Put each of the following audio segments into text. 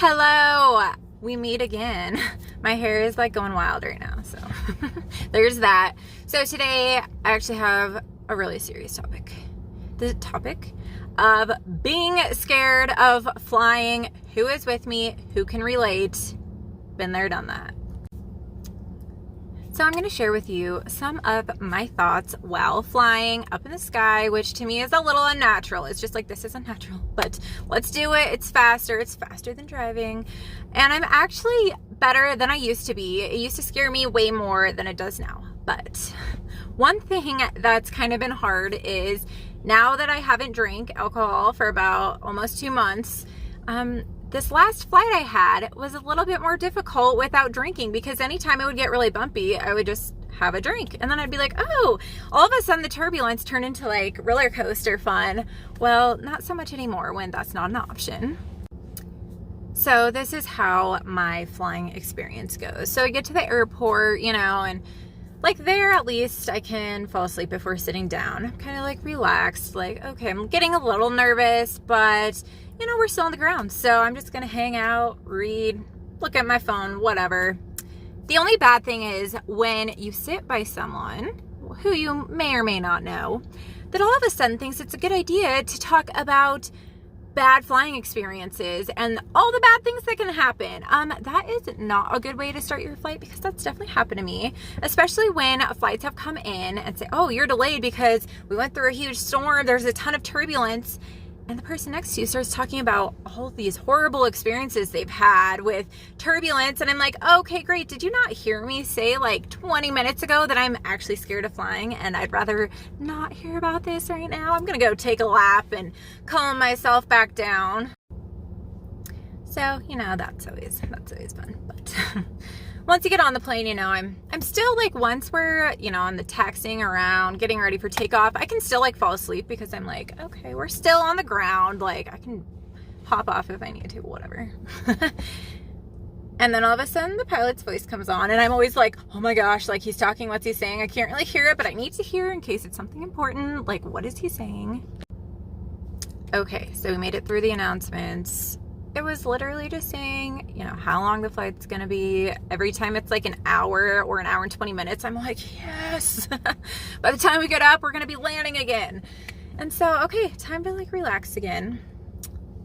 Hello, we meet again. My hair is like going wild right now, so there's that. So today I actually have a really serious topic. The topic of being scared of flying. Who is with me? Who can relate? Been there, done that. So I'm going to share with you some of my thoughts while flying up in the sky, which to me is a little unnatural. It's just like, this is unnatural, but let's do it. It's faster than driving. And I'm actually better than I used to be. It used to scare me way more than it does now. But one thing that's kind of been hard is now that I haven't drank alcohol for about almost 2 months, this last flight I had was a little bit more difficult without drinking, because anytime it would get really bumpy, I would just have a drink. And then I'd be like, oh, all of a sudden the turbulence turned into like roller coaster fun. Well, not so much anymore when that's not an option. So this is how my flying experience goes. So I get to the airport, and like there, at least I can fall asleep before sitting down. I'm kind of like relaxed, like, okay, I'm getting a little nervous, but we're still on the ground. So I'm just going to hang out, read, look at my phone, whatever. The only bad thing is when you sit by someone who you may or may not know, that all of a sudden thinks it's a good idea to talk about bad flying experiences and all the bad things that can happen. That is not a good way to start your flight, because that's definitely happened to me, especially when flights have come in and say, oh, you're delayed because we went through a huge storm, there's a ton of turbulence. And the person next to you starts talking about all these horrible experiences they've had with turbulence. And I'm like, okay, great. Did you not hear me say like 20 minutes ago that I'm actually scared of flying and I'd rather not hear about this right now? I'm going to go take a lap and calm myself back down. So, that's always fun. But once you get on the plane, I'm still like, once we're, on the taxiing around, getting ready for takeoff, I can still like fall asleep because I'm like, okay, we're still on the ground. Like I can hop off if I need to, whatever. And then all of a sudden the pilot's voice comes on and I'm always like, oh my gosh, like he's talking, what's he saying? I can't really hear it, but I need to hear in case it's something important. Like, what is he saying? Okay, so we made it through the announcements. It was literally just saying, how long the flight's going to be. Every time it's like an hour or an hour and 20 minutes, I'm like, yes. By the time we get up, we're going to be landing again. And so, okay, time to like relax again.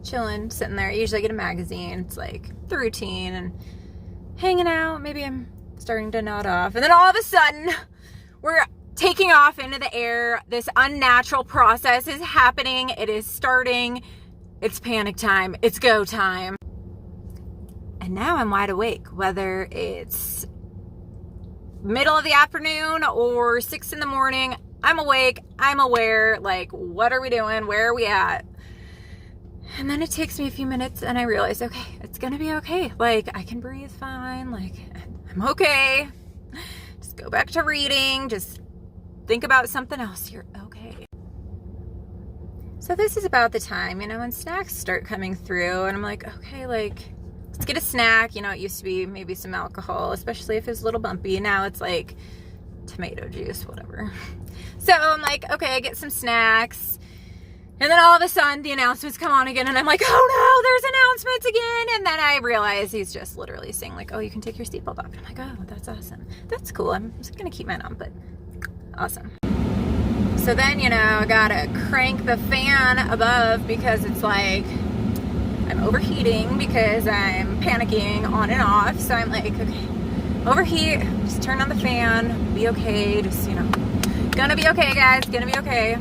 Chilling, sitting there. I usually get a magazine. It's like the routine and hanging out. Maybe I'm starting to nod off. And then all of a sudden, we're taking off into the air. This unnatural process is happening. It is starting. It's panic time. It's go time. And now I'm wide awake, whether it's middle of the afternoon or 6 in the morning. I'm awake. I'm aware. Like, what are we doing? Where are we at? And then it takes me a few minutes and I realize, okay, it's going to be okay. Like, I can breathe fine. Like, I'm okay. Just go back to reading. Just think about something else. You're okay. So this is about the time, when snacks start coming through and I'm like, okay, like, let's get a snack. It used to be maybe some alcohol, especially if it's a little bumpy. Now it's like tomato juice, whatever. So I'm like, okay, I get some snacks. And then all of a sudden the announcements come on again and I'm like, oh no, there's announcements again. And then I realize he's just literally saying like, oh, you can take your seatbelt off. And I'm like, oh, that's awesome. That's cool. I'm just going to keep mine on, but awesome. So then, I gotta crank the fan above because it's like I'm overheating because I'm panicking on and off. So I'm like, okay, overheat, just turn on the fan, be okay. Just, gonna be okay, guys, gonna be okay.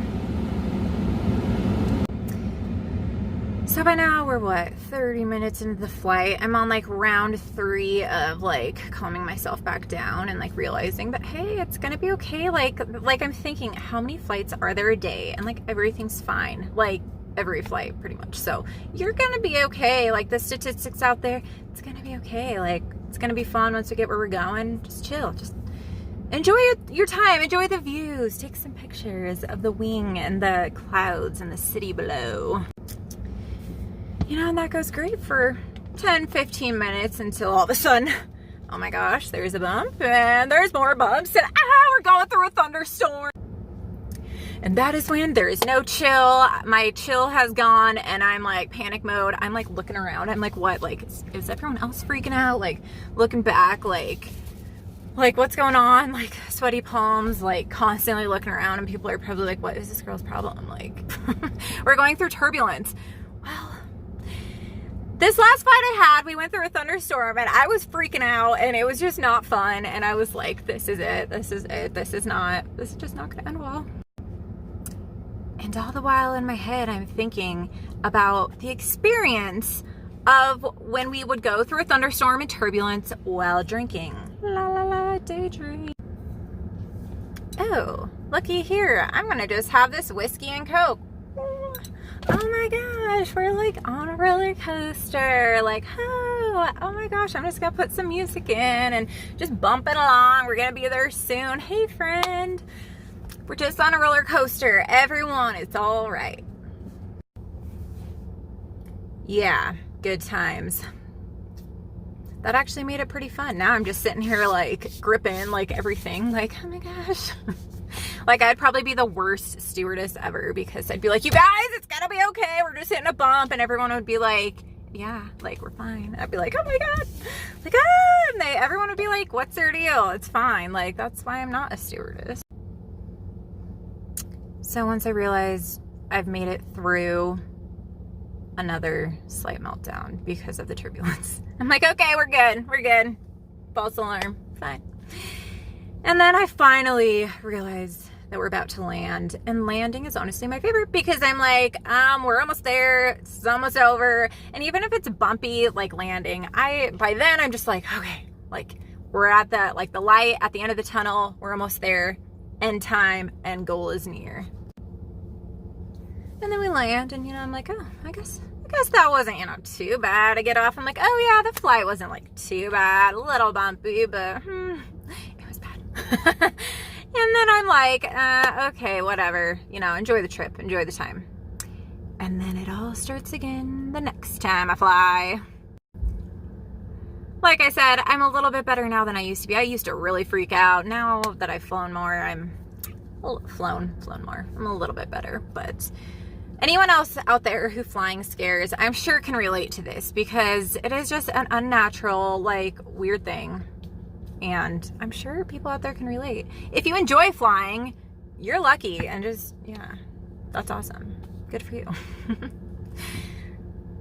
So by now we're 30 minutes into the flight. I'm on like round 3 of like calming myself back down and like realizing that, hey, it's gonna be okay. Like I'm thinking, how many flights are there a day? And like everything's fine. Like every flight pretty much. So you're gonna be okay. Like the statistics out there, it's gonna be okay. Like it's gonna be fun once we get where we're going. Just chill. Just enjoy your time. Enjoy the views. Take some pictures of the wing and the clouds and the city below. And that goes great for 10, 15 minutes until all of a sudden, oh my gosh, there's a bump and there's more bumps and we're going through a thunderstorm. And that is when there is no chill. My chill has gone and I'm like panic mode. I'm like looking around. I'm like, what? Like, is everyone else freaking out? Like looking back, like what's going on? Like sweaty palms, like constantly looking around, and people are probably like, what is this girl's problem? Like we're going through turbulence. Well, this last flight I had, we went through a thunderstorm and I was freaking out and it was just not fun. And I was like, this is it. This is it. This is just not gonna end well. And all the while in my head, I'm thinking about the experience of when we would go through a thunderstorm and turbulence while drinking. La la la, daydream. Oh, looky here. I'm gonna just have this whiskey and Coke. Oh my gosh, we're like on a roller coaster. Like, oh my gosh, I'm just gonna put some music in and just bump it along. We're gonna be there soon. Hey, friend. We're just on a roller coaster. Everyone, it's all right. Yeah, good times. That actually made it pretty fun. Now I'm just sitting here like gripping like everything. Like, oh my gosh. Like I'd probably be the worst stewardess ever because I'd be like, you guys, it's gonna be okay. We're just hitting a bump. And everyone would be like, yeah, like we're fine. I'd be like, oh my God. Like, and everyone would be like, what's their deal? It's fine. Like, that's why I'm not a stewardess. So once I realized I've made it through another slight meltdown because of the turbulence, I'm like, okay, we're good. False alarm, fine. And then I finally realized that we're about to land, and landing is honestly my favorite because I'm like, we're almost there, it's almost over. And even if it's bumpy, like landing, by then I'm just like, okay, like we're at the light at the end of the tunnel, we're almost there, end time, and goal is near. And then we land, and I'm like, oh, I guess that wasn't, too bad. I get off, I'm like, oh yeah, the flight wasn't like too bad, a little bumpy, but it was bad. And then I'm like, okay, whatever, enjoy the trip, enjoy the time. And then it all starts again the next time I fly. Like I said, I'm a little bit better now than I used to be. I used to really freak out. Now that I've flown more, I'm flown more. I'm a little bit better, but anyone else out there who flying scares, I'm sure can relate to this because it is just an unnatural, like, weird thing. And I'm sure people out there can relate. If you enjoy flying, you're lucky, and just, yeah, that's awesome. Good for you.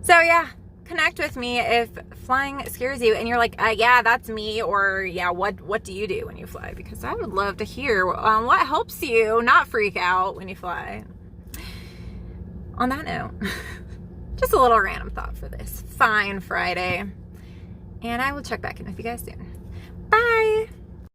So yeah, connect with me if flying scares you and you're like, yeah, that's me, or yeah, what do you do when you fly? Because I would love to hear what helps you not freak out when you fly. On that note, just a little random thought for this fine Friday, and I will check back in with you guys soon.